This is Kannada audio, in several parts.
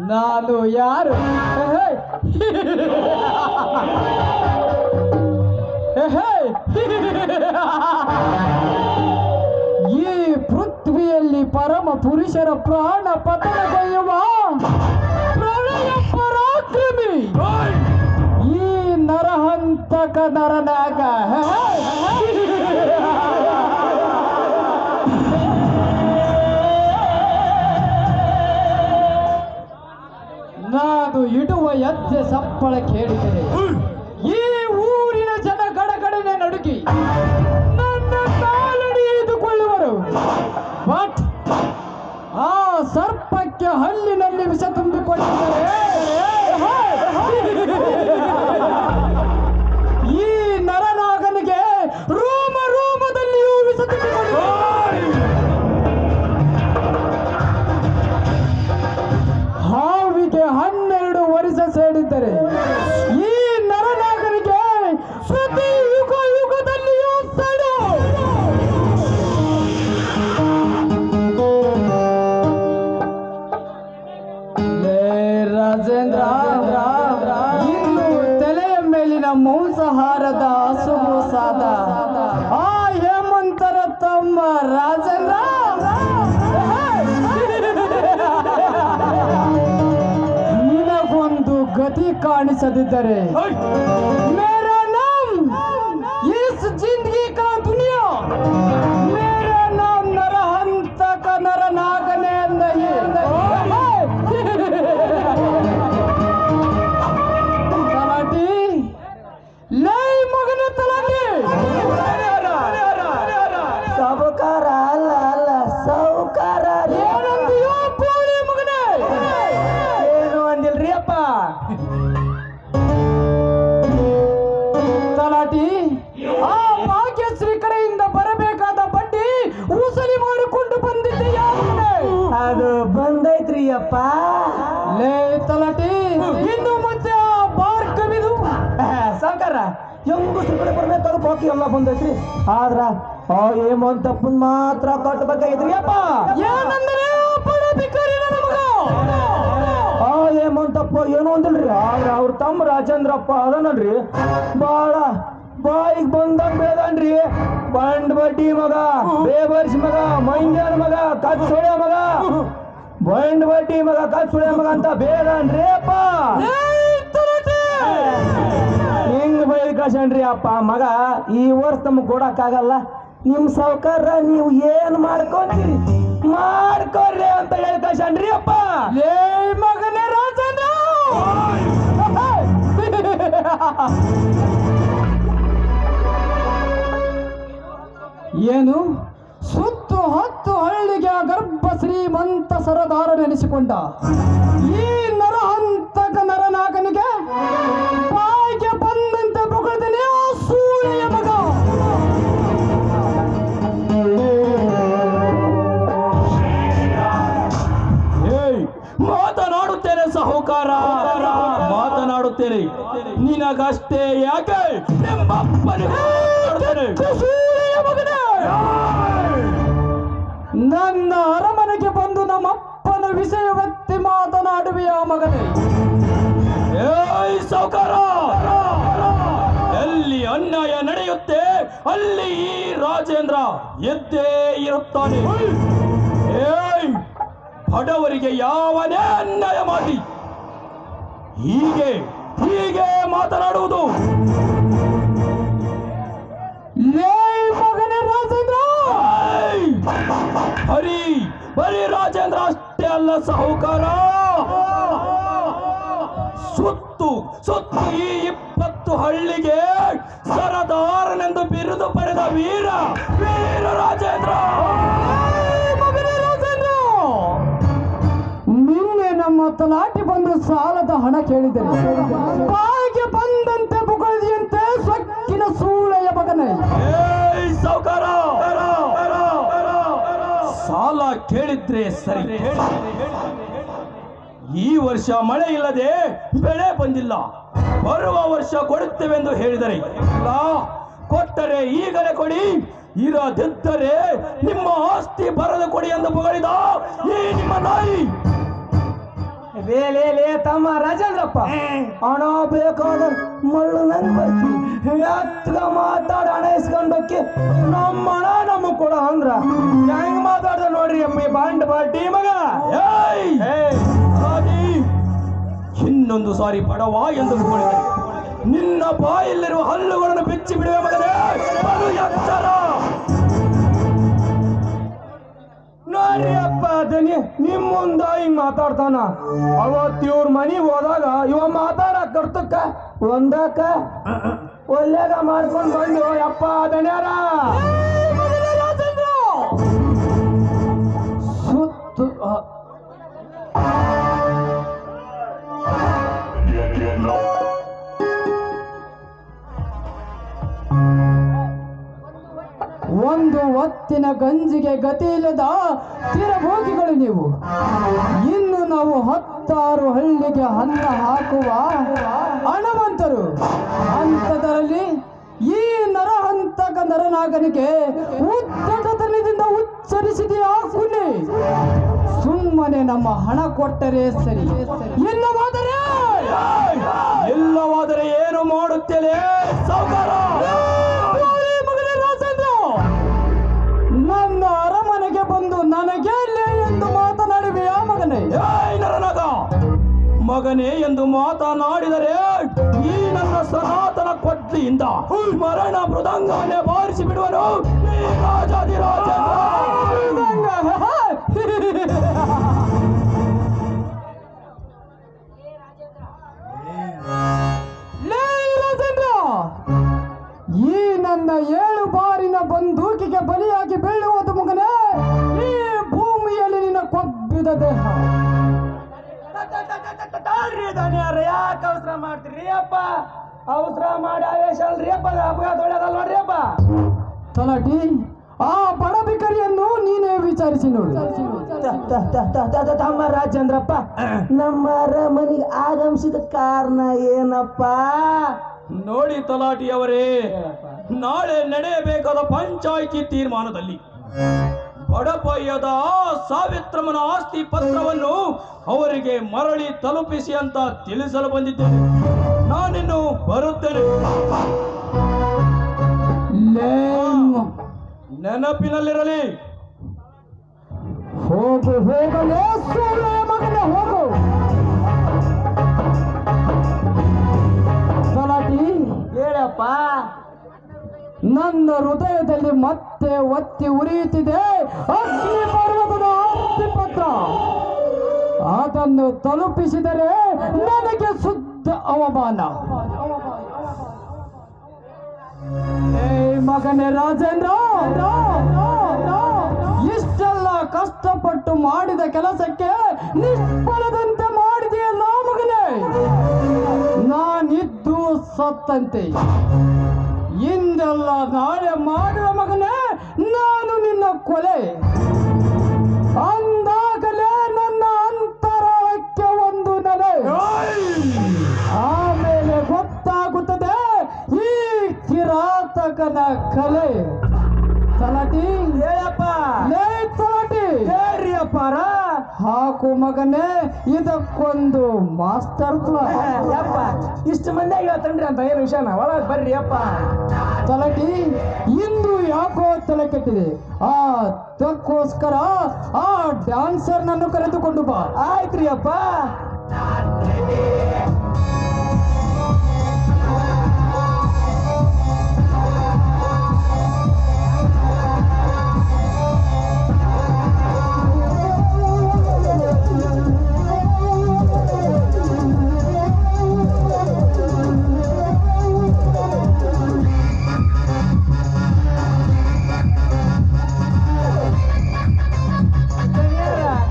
ನಾನು ಯಾರು? ಈ ಪೃಥ್ವಿಯಲ್ಲಿ ಪರಮ ಪುರುಷರ ಪ್ರಾಣ ಪತನಗೊಳ್ಳುವ ಪ್ರಳಯ ಪರಾಕ್ರಮಿ ಈ ನರಹಂತಕ ನರನಾಗ. ನಾನು ಇಡುವ ಹೆಜ್ಜೆ ಸಪ್ಪಳ ಕೇಳಿದರೆ ಈ ಊರಿನ ಜನ ಗಡಗಡನೆ ನಡುಗಿ ನನ್ನ ಕಾಲಡಿದುಕೊಳ್ಳುವರು. ಬಟ್ ಆ ಸರ್ಪಕ್ಕೆ ಹಲ್ಲಿನಲ್ಲಿ ವಿಷ ತುಂಬಿಕೊಂಡಿದ್ದರೆ ಈ ನರನಾಗನಿಗೆ ರೋಮ ರೋಮದಲ್ಲಿಯೂ ವಿಷ ತುಂಬಿಕೊಂಡಿದೆ. ಹಾವಿಗೆ 12 ವರ್ಷ ಸೇಡಿದ್ದರೆ ಈ ನರನಾಗನಿಗೆ ಪ್ರತಿ ಯುಗ ಯುಗದಲ್ಲಿಯೂ ಸಡು. ರಾಜೇಂದ್ರ, ಇನ್ನು ತಲೆಯ ಮೇಲಿನ ಮಾಂಸಾಹಾರದ ಹಸುಮೋಸಾದ ಆ ಹೇಮಂತರ ತಮ್ಮ ರಾಜೇಂದ್ರ ನಿನಗೊಂದು ಗತಿ ಕಾಣಿಸದಿದ್ದರೆ ಮೇರಾ ನಾಮ್ ಇಸ್ ಜಿಂದಗಿ ಕಾ ದುನಿಯಾ, ಮೇರಾ ನಾಮ್ ನರಹಂತಕ ನರನಾಗನೇ ನಹೀ. ತಲಾಟಿ, ಲೈ ಮಗನ ತಲಾಟಿ, ಸಾವುಕಾರ ಅಲ್ಲ ಅಲ್ಲ ಸಾವುಕಾರ. ಏನಂದಿಯೋ ಪೋಳಿ ಮಗನೇ? ಏನು ಅಂದಿಲ್ರಿ ಅಪ್ಪ. ತಲಾಟಿ, ಆ ಭಾಗ್ಯಶ್ರೀ ಕಡೆಯಿಂದ ಬರಬೇಕಾದ ಬಡ್ಡಿ ಉಸಲಿ ಮಾಡಿಕೊಂಡು ಬಂದಿದ್ದೆ ಯಾವನೇ? ಅದು ಬಂದೈತ್ರಿ ಅಪ್ಪ. ಲೇ ತಲಾಟಿ, ಇನ್ನು ಮುಂಚೆ ಆ ಬಾರ್ ಕವಿದು ಸಾವುಕಾರ ಹೆಂಗಸ್ರ ಕಡೆ ಬರ್ಬೇಕಾದ್ರೆ ಬಾಕಿ ಎಲ್ಲ ಬಂದೈತ್ರಿ. ಆದ್ರ ಆ ಹೇಮಂತಪ್ಪನ್ ಮಾತ್ರ ಕಟ್ಬೇಕಾಗಿದ್ರಿ ಅಪ್ಪ. ಏನಂದರೆ ಬಡ ಭಿಕಾರಿ ನನ್ನ ಮಗ. ಆ ಹೇಮಂತಪ್ಪ ಏನು ಅಂದಿಲ್ರಿ. ಆದ್ರ ಅವ್ರ ತಮ್ಮ ರಾಜೇಂದ್ರಪ್ಪ ಅದನಲ್ರಿ ಬಾಳ ಬಾಯಿಗೆ ಬಂದಂಗ್ ಬೇದನ್ರಿ. ಬಂಡ್ ಬಡ್ಡಿ ಮಗ, ಬೇಬರ್ಸ್ ಮಗ, ಮಂಗ್ಯನ ಮಗ, ಕಚ್ಚೊಳೆ ಮಗ, ಬಂಡ್ ಬಡ್ಡಿ ಮಗ, ಕಚ್ಚೊಳೆ ಮಗ ಅಂತ ಬೇದನ್ರಿ ಅಪ್ಪ. ಹಿಂಗ್ ಬೈದ್ ಕಳ್ಸನ್ರಿ ಅಪ್ಪ ಮಗ. ಈ ವರ್ಷ ನಮ್ಗೆ ಕೊಡಕ್ಕಾಗಲ್ಲ. ನಿಮ್ ಸಾವುಕಾರ ನೀವು ಏನ್ ಮಾಡ್ಕೊಂತೀರಿ ಮಾಡ್ಕೊಡ್ರಿ ಅಂತ ಹೇಳಿ ಕಳ್ಸನ್ರಿ ಅಪ್ಪ. ಲೇ ಮಗನೇ ರಾಜೇಂದ್ರ, ಏನು ಸುತ್ತು ಹತ್ತು ಹಳ್ಳಿಗೆ ಗರ್ಭ ಶ್ರೀಮಂತ ಸರದಾರನೆನಿಸಿಕೊಂಡ ಈ ನರಹಂತಕ ನರನಾಗನಿಗೆ ಬಾಯಿಗೆ ಬಂದಂತೆ ಬೊಗಳಿದನೇ ಸೂಳೆಯ ಮಗ. ಮಾತನಾಡುತ್ತೇನೆ ಸಾಹುಕಾರ, ಮಾತನಾಡುತ್ತೇನೆ. ನಿನಗಷ್ಟೇ ಯಾಕೆ ನನ್ನ ಅರಮನೆಗೆ ಬಂದು ನಮ್ಮಪ್ಪನ ವಿಷಯವೆತ್ತಿ ಮಾತನಾಡುವೆಯ ಮಗನೇ? ಏಯ್ ಸಾಹುಕಾರ, ಎಲ್ಲಿ ಅನ್ಯಾಯ ನಡೆಯುತ್ತೆ ಅಲ್ಲಿ ಈ ರಾಜೇಂದ್ರ ಎದ್ದೇ ಇರುತ್ತಾನೆ. ಏಯ್ ಬಡವರಿಗೆ ಯಾವನೇ ಅನ್ಯಾಯ ಮಾಡಿ ಹೀಗೆ ಹೀಗೆ ಮಾತನಾಡುವುದು? ಮಗನೇ ರಾಜೇಂದ್ರ, ಬರೀ ರಾಜೇಂದ್ರ ಅಷ್ಟೇ ಅಲ್ಲ ಸಾಹುಕಾರ, ಸುತ್ತು ಸುತ್ತು ಈ 20 ಹಳ್ಳಿಗೆ ಸರದಾರನೆಂದು ಬಿರುದು ಪಡೆದ ವೀರ ವೀರ ರಾಜೇಂದ್ರ. ನಿನ್ನೆ ನಮ್ಮ ತಲಾಟಿ ಬಂದು ಸಾಲದ ಹಣ ಕೇಳಿದರೆ ಬಾಯಿಗೆ ಬಂದಂತೆ ಬೊಗಳಿದೆಯಂತೆ ಸೊಕ್ಕಿನ ಸೂಳೆಯ ಮಗನೇ. ಸಾಹುಕಾರ, ಸಾಲ ಕೇಳಿದ್ರೆ ಸರಿ, ಈ ವರ್ಷ ಮಳೆ ಇಲ್ಲದೆ ಬೆಳೆ ಬಂದಿಲ್ಲ, ಬರುವ ವರ್ಷ ಕೊಡುತ್ತೇವೆಂದು ಹೇಳಿದರೆ ಇಲ್ಲ, ಕೊಟ್ಟರೆ ಈಗಲೇ ಕೊಡಿ, ಇರದಿದ್ದರೆ ನಿಮ್ಮ ಆಸ್ತಿ ಬರದು ಕೊಡಿ ಎಂದು ಬೊಗಳಿದ ಈ ನಿಮ್ಮ ನಾಯಿ. ಲೇ ತಮ್ಮ ರಾಜೇಂದ್ರಪ್ಪ, ಹಣ ಬೇಕಾದ್ರೆ ಮಳ್ಳು ನಂಗೆ ಬರ್ತೀವಿ, ಎತ್ತಗ ಮಾತಾಡ ಹಣ ಇಸ್ಕೊಂಡೋಕೆ ನಮ್ಮ ಹಣ ನಮಗ್ ಕೊಡ ಅಂದ್ರ ಹೆಂಗ್ ಮಾತಾಡ್ದ ನೋಡ್ರಿ ಅಪ್ಪ ಈ ಬಾಂಡ್ ಬಾಟಿ ಮಗ. ಇನ್ನೊಂದು ಸಾರಿ ಬಡವ ಎಂದು ಬೊಗಳಿದರೆ ನಿನ್ನ ಬಾಯಲ್ಲಿರುವ ಹಲ್ಲುಗಳನ್ನು ಬಿಚ್ಚಿ ಬಿಡುವೆ ಮಗನೇ, ಅದು ಎಚ್ಚರ. ನೋಡ್ರಿ ಅಪ್ಪ ಅದನ್ನೇ ನಿಮ್ ಮುಂದ ಹಿಂಗ್ ಮಾತಾಡ್ತಾನ. ಅವತ್ ಇವ್ರ ಮನಿಗ್ ಹೋದಾಗ ಇವ ಮಾತಾಡಕ್ ಕರ್ತಕ್ಕ ಒಂದಕ್ಕ ಒಲ್ಲೆಗ ಮಾಡ್ಕೊಂಡ್ ಬಂದು ಅಪ್ಪ ದಣ್ಯಾರ ಸುತ್ತು ಒಂದು ಹೊತ್ತಿನ ಗಂಜಿಗೆ ಗತಿ ಇಲ್ಲದ ತಿರಭೋಗಿಗಳು ನೀವು. ಇನ್ನು ನಾವು 16 ಹಳ್ಳಿಗೆ ಅನ್ನ ಹಾಕುವ ಹಣವಂತರು. ಅಂಥದರಲ್ಲಿ ಈ ನರಹಂತಕ ನರನಾಗನಿಗೆ ಉದ್ದಟತನದಿಂದ ಉಚ್ಚರಿಸಿದೆಯಾ ಕುನ್ನಿ? ಸುಮ್ಮನೆ ನಮ್ಮ ಹಣ ಕೊಟ್ಟರೆ ಸರಿ, ಇಲ್ಲವಾದರೆ ಏನು ಮಾಡುತ್ತೇನೆ ಸಾಹುಕಾರ? ನನ್ನ ಅರಮನೆಗೆ ಬಂದು ನನಗೆ ಎಂದು ಮಾತನಾಡುವೆಯ ಮಗನೇ? ನರನಾಗ ಮಗನೇ ಎಂದು ಮಾತನಾಡಿದರೆ ಈ ನನ್ನ ಸನಾತನ ಕೊಡ್ಲಿಯಿಂದ ಮರಣ ಮೃದಂಗವನ್ನೇ ಬಾರಿಸಿ ಬಿಡುವನು ಈ ರಾಜಾಧಿರಾಜ. ಈ ನನ್ನ 7 ಬಾರಿನ ಬಂದೂಕಿಗೆ ಬಲಿಯಾಗಿ ಬೀಳುವುದು ಮಗನೇ ಈ ಭೂಮಿಯಲ್ಲಿ ನಿನ್ನ ಕೊಬ್ಬಿದ ದೇಹ. ಯಾಕೆ ಅವಸರ ಮಾಡ್ತೀರಿ ಅಪ್ಪ? ಅವಸರ ಮಾಡಿ ಆವೇಶ ಅಲ್ರಿ ಅಪ್ಪ, ಅಪಘಾತ ಒಳ್ಳೆದಲ್ಲ ನೋಡ್ರಿ ಅಪ್ಪ. ತಲಾಟಿ, ಆ ಬಡಬಿಕರಿಯನ್ನು ನೀನೇ ವಿಚಾರಿಸಿ ನೋಡು. ತಮ್ಮ ರಾಜೇಂದ್ರಪ್ಪ, ನಮ್ಮ ಅರಮನೆಗೆ ಆಗಮಿಸಿದ ಕಾರಣ ಏನಪ್ಪ? ನೋಡಿ ತಲಾಟಿಯವರೇ, ನಾಳೆ ನಡೆಯಬೇಕಾದ ಪಂಚಾಯಿತಿ ತೀರ್ಮಾನದಲ್ಲಿ ಬಡಪಯ್ಯದ ಸಾವಿತ್ರಮ್ಮನ ಆಸ್ತಿ ಪತ್ರವನ್ನು ಅವರಿಗೆ ಮರಳಿ ತಲುಪಿಸಿ ಅಂತ ತಿಳಿಸಲು ಬಂದಿದ್ದೇನೆ. ನಾನಿನ್ನು ಬರುತ್ತೇನೆ. ನೆನಪಿನಲ್ಲಿರಲಿ. ಹೋಗು ಹೋಗಲೇ ಸೂಳೆಯ ಮಗನೇ ಹೋಗು. ತಲಾಟಿ, ಹೇಳಪ್ಪ. ನನ್ನ ಹೃದಯದಲ್ಲಿ ಮತ್ತೆ ಒತ್ತಿ ಉರಿಯುತ್ತಿದೆ ಅಗ್ನಿ ಪರ್ವತದ ಆಸ್ತಿ ಪತ್ರ. ಅದನ್ನು ತಲುಪಿಸಿದರೆ ನನಗೆ ಶುದ್ಧ ಅವಮಾನ. ಮಗನೇ ರಾಜೇಂದ್ರ, ಇಷ್ಟೆಲ್ಲ ಕಷ್ಟಪಟ್ಟು ಮಾಡಿದ ಕೆಲಸಕ್ಕೆ ನಿಷ್ಫಲದಂತೆ ಮಾಡಿದೆಯಲ್ಲ ಮಗನೇ. ನಾನಿದ್ದು ಸತ್ತಂತೆ. ಇಂದೆಲ್ಲ ನಾಳೆ ಮಾಡುವ ಮಗನೇ ನಾನು ನಿನ್ನ ಕೊಲೆ. ಅಂದಾಗಲೇ ನನ್ನ ಅಂತರಾಳಕ್ಕೆ ಒಂದು ನೆಲೆ. ಆಮೇಲೆ ಗೊತ್ತಾಗುತ್ತದೆ ಈ ಕಿರಾತಕನ ಕಲೆ. ತಲಾಟಿ ಹೇಳಪ್ಪ. ಲೇ ತಲಾಟಿ, ಹೇಳ್ರಿ ಅಪ್ಪಾರ. ಹಾಕು ಮಗನೇ ಇದಕ್ಕೊಂದು ಮಾಸ್ಟರ್ ಪ್ಲಾನ್. ಯಪ್ಪ ಇಷ್ಟು ಮಂದಿ ಹೇಳ್ತನ್ರಿ ಅಂತ ಏನು ವಿಷಯನ ಒಳಗೆ ಬರ್ರಿ ಅಪ್ಪ. ತಲಾಟಿ, ಇಂದು ಯಾಕೋ ತಲೆ ಕೆಟ್ಟಿದೆ. ಅದಕ್ಕೋಸ್ಕರ ಆ ಡ್ಯಾನ್ಸರ್ ನನ್ನು ಕರೆದುಕೊಂಡು ಬಾ. ಆಯ್ತ್ರಿ ಅಪ್ಪ.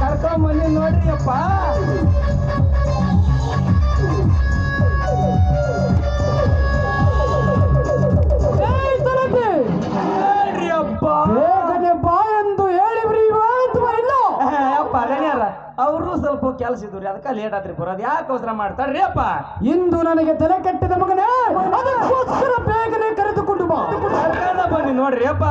ಕರ್ಕೊಂಬಂದಿ ನೋಡ್ರಿ ಅಪ್ಪ. ಹೇಳ್ರಿ ಅಪ್ಪ. ಬೇಗನೆ ಬಾ ಎಂದು ಹೇಳಿವ್ರಿ ಅಥವಾ ಇಲ್ಲ? ಅಪ್ಪ ಗಣ್ಯಾರ ಅವರು ಸ್ವಲ್ಪ ಕೆಲಸ ಇದ್ರಿ ಅದಕ್ಕೆ ಲೇಟ್ ಆತ್ರಿ ಬರೋದು. ಯಾಕೆ ಅವಸರ ಮಾಡ್ತಾರ್ರಿ ಅಪ್ಪ? ಇಂದು ನನಗೆ ತಲೆ ಕೆಟ್ಟಿದ ಮಗನೇ, ಅದಕ್ಕೋಸ್ಕರ ಬೇಗನೆ ಕರೆದುಕೊಂಡು ಬಾ. ಕರ್ಕೊಂಡ ಬನ್ನಿ ನೋಡ್ರಿ ಅಪ್ಪ.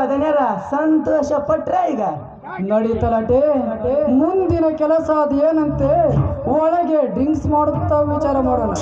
ದಣ್ಯರ ಸಂತೋಷ ಪಟ್ರ ಈಗ ನಡೀತಲಟೆ ಮುಂದಿನ ಕೆಲಸ ಅದೇನಂತೆ ಒಳಗೆ ಡ್ರಿಂಕ್ಸ್ ಮಾಡುತ್ತಾ ವಿಚಾರ ಮಾಡೋಣ